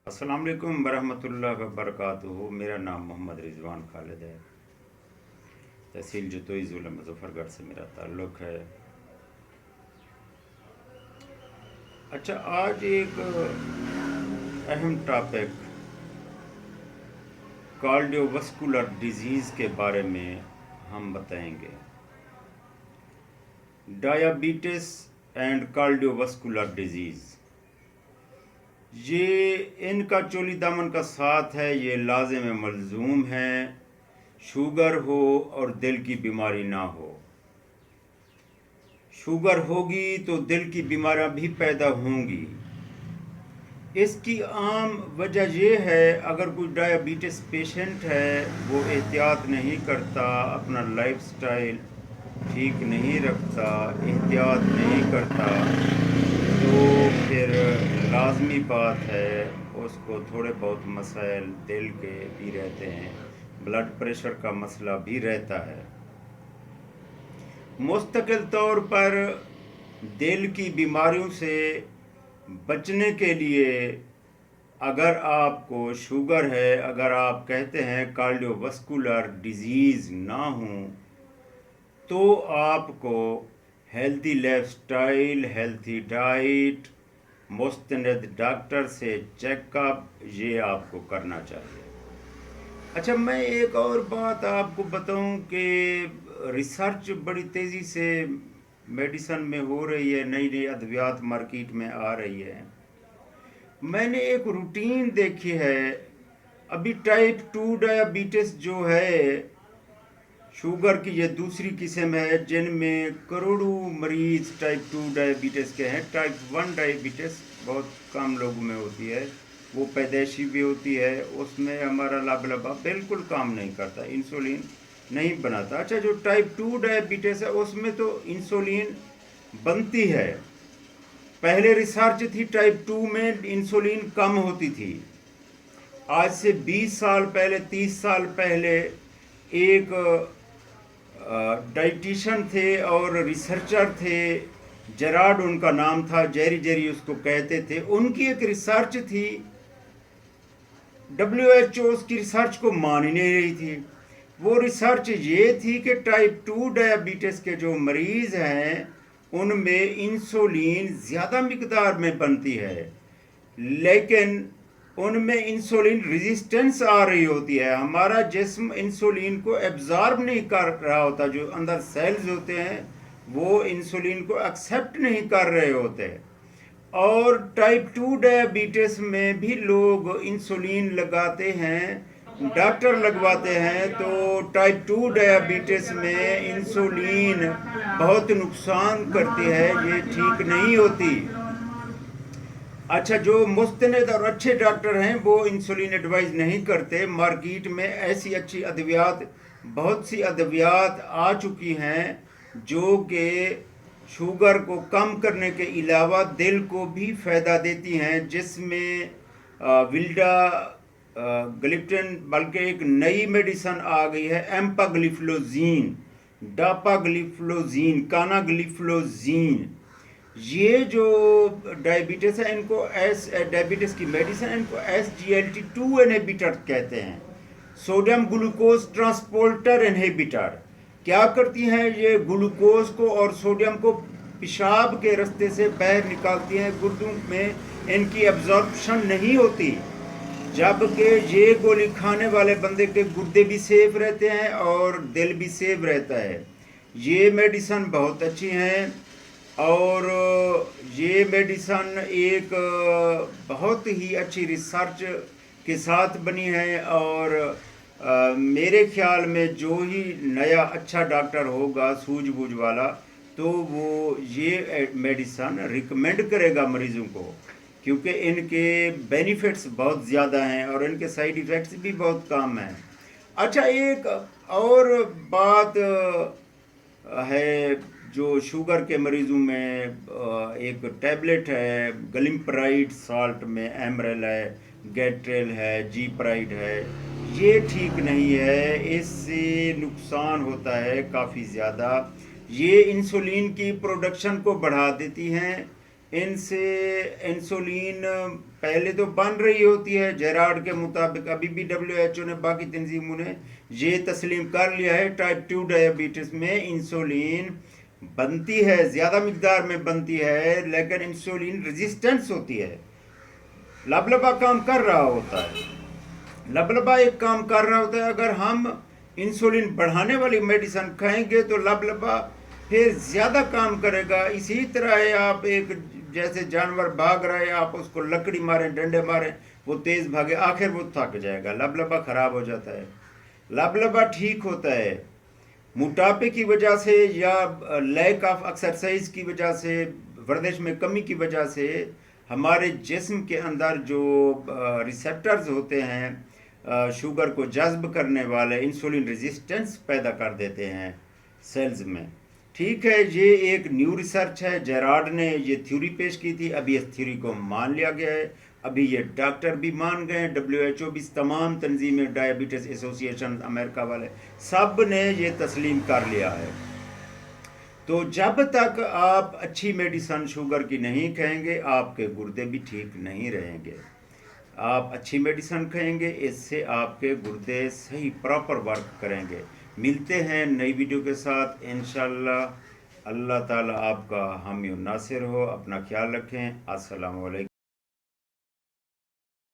अस्सलाम वालेकुम वरहमतुल्लाहि वबरकातुहू। मेरा नाम मोहम्मद रिजवान खालिद है। तहसील जतोई ज़िला मुज़फ़्फ़रगढ़ से मेरा ताल्लुक़ है। अच्छा, आज एक अहम टॉपिक कार्डियोवस्कुलर डिजीज़ के बारे में हम बताएंगे। डायबिटीज़ एंड कार्डियोवस्कुलर डिजीज़, ये इनका चोली दामन का साथ है, ये लाज़िम मलज़ूम है। शुगर हो और दिल की बीमारी ना हो। शुगर होगी तो दिल की बीमारियां भी पैदा होंगी। इसकी आम वजह ये है, अगर कोई डायबिटीज़ पेशेंट है, वो एहतियात नहीं करता, अपना लाइफस्टाइल ठीक नहीं रखता, एहतियात नहीं करता, तो फिर लाजमी बात है उसको थोड़े बहुत मसाइल दिल के भी रहते हैं, ब्लड प्रेशर का मसला भी रहता है। मुस्तकिल तौर पर दिल की बीमारियों से बचने के लिए अगर आपको शुगर है, अगर आप कहते हैं कार्डियोवस्कुलर डिजीज़ ना हो, तो आपको हेल्दी लाइफस्टाइल, हेल्थी डाइट, मुस्तनद डॉक्टर से चेकअप, ये आपको करना चाहिए। अच्छा, मैं एक और बात आपको बताऊं कि रिसर्च बड़ी तेज़ी से मेडिसन में हो रही है, नई नई अद्वियात मार्केट में आ रही है। मैंने एक रूटीन देखी है, अभी टाइप 2 डायबिटीज़ जो है, शुगर की ये दूसरी किस्म है, जिनमें करोड़ों मरीज टाइप 2 डायबिटीज़ के हैं। टाइप 1 डायबिटीज़ बहुत कम लोगों में होती है, वो पैदाइशी भी होती है, उसमें हमारा लाबलाबा बिल्कुल काम नहीं करता, इंसुलिन नहीं बनाता। अच्छा, जो टाइप 2 डायबिटीज़ है उसमें तो इंसुलिन बनती है। पहले रिसर्च थी टाइप 2 में इंसुलिन कम होती थी। आज से 20 साल पहले, 30 साल पहले एक डाइटिशियन थे और रिसर्चर थे, जेराड उनका नाम था, जेरी जेरी उसको कहते थे। उनकी एक रिसर्च थी, WHO उसकी रिसर्च को मान ही नहीं रही थी। वो रिसर्च ये थी कि टाइप 2 डायबिटीज़ के जो मरीज़ हैं उनमें इंसुलिन ज़्यादा मिकदार में बनती है, लेकिन उनमें इंसुलिन रेजिस्टेंस आ रही होती है। हमारा जिस्म इंसुलिन को एब्जॉर्ब नहीं कर रहा होता, जो अंदर सेल्स होते हैं वो इंसुलिन को एक्सेप्ट नहीं कर रहे होते। और टाइप 2 डायबिटीज़ में भी लोग इंसुलिन लगाते हैं, डॉक्टर लगवाते हैं, तो टाइप 2 डायबिटीज़ में इंसुलिन बहुत नुकसान करती है, ये ठीक नहीं होती। अच्छा, जो मुस्तनद और अच्छे डॉक्टर हैं वो इंसुलिन एडवाइस नहीं करते। मार्केट में ऐसी अच्छी अद्वियात, बहुत सी अद्वियात आ चुकी हैं जो कि शुगर को कम करने के अलावा दिल को भी फ़ायदा देती हैं, जिसमें विल्डा ग्लिप्टन, बल्कि एक नई मेडिसन आ गई है एम्पाग्लिफ्लोजीन, डापाग्लिफ्लोजीन, कानाग्लिफ्लोजीन। ये जो डायबिटीज़ है, इनको डायबिटीज़ की मेडिसिन, इनको SGLT2 इनहिबिटर कहते हैं, सोडियम ग्लूकोज ट्रांसपोर्टर इनहिबिटर। क्या करती हैं ये? ग्लूकोज को और सोडियम को पेशाब के रास्ते से बाहर निकालती हैं, गुर्दों में इनकी एब्जॉर्प्शन नहीं होती, जबकि ये गोली खाने वाले बंदे के गुर्दे भी सेफ रहते हैं और दिल भी सेफ रहता है। ये मेडिसन बहुत अच्छी हैं और ये मेडिसन एक बहुत ही अच्छी रिसर्च के साथ बनी है। और मेरे ख्याल में जो ही नया अच्छा डॉक्टर होगा सूझबूझ वाला, तो वो ये मेडिसन रिकमेंड करेगा मरीज़ों को, क्योंकि इनके बेनिफिट्स बहुत ज़्यादा हैं और इनके साइड इफ़ेक्ट्स भी बहुत कम हैं। अच्छा, एक और बात है जो शुगर के मरीज़ों में, एक टैबलेट है गलिम्पराइड साल्ट में, एमरेल है, गैट्रेल है, जीप्राइड है, ये ठीक नहीं है, इससे नुकसान होता है काफ़ी ज़्यादा। ये इंसुलिन की प्रोडक्शन को बढ़ा देती हैं, ان سے انسولین پہلے تو بن رہی ہوتی ہے، جیراڈ کے مطابق ابھی بھی WHO نے باقی تنظیموں نے یہ تسلیم کر لیا ہے، ٹائپ 2 ڈائبٹیز میں انسولین بنتی ہے، زیادہ مقدار میں بنتی ہے، لیکن انسولین ریزسٹنس ہوتی ہے، لبلبا کام کر رہا ہوتا ہے، لبلبا ایک کام کر رہا ہوتا ہے۔ اگر ہم انسولین بڑھانے والی میڈیسن کھائیں گے تو لبلبا پھر زیادہ کام کرے گا۔ اسی طرح ہے، آپ ایک جیسے جانور بھاگ رہا ہے، آپ اس کو لکڑی ماریں، ڈنڈے ماریں، وہ تیز بھاگے، آخر وہ تھک جائے گا، لبلبا خراب ہو جاتا ہے۔ لبلبا ٹھیک ہوتا ہے موٹاپے کی وجہ سے یا لیک آف ایکسرسائز کی وجہ سے، ورزش میں کمی کی وجہ سے ہمارے جسم کے اندر جو ریسیپٹرز ہوتے ہیں شوگر کو جذب کرنے والے، انسولین ریزسٹنس پیدا کر دیتے ہیں سیلز میں۔ ٹھیک ہے، یہ ایک نیو ریسرچ ہے، جیراڈ نے یہ تھیوری پیش کی تھی، ابھی اس تھیوری کو مان لیا گیا ہے، ابھی یہ ڈاکٹر بھی مان گئے ہیں، WHO بھی، تمام تنظیمیں، ڈائبٹیز ایسوسی ایشن امریکہ والے، سب نے یہ تسلیم کر لیا ہے۔ تو جب تک آپ اچھی میڈیسن شوگر کی نہیں کھائیں گے، آپ کے گردے بھی ٹھیک نہیں رہیں گے۔ آپ اچھی میڈیسن کھائیں گے، اس سے آپ کے گردے صحیح پراپر ورک کریں گے۔ ملتے ہیں نئی ویڈیو کے ساتھ انشاءاللہ۔ اللہ تعالیٰ آپ کا حامی و ناصر ہو، اپنا خیال رکھیں، السلام علیکم۔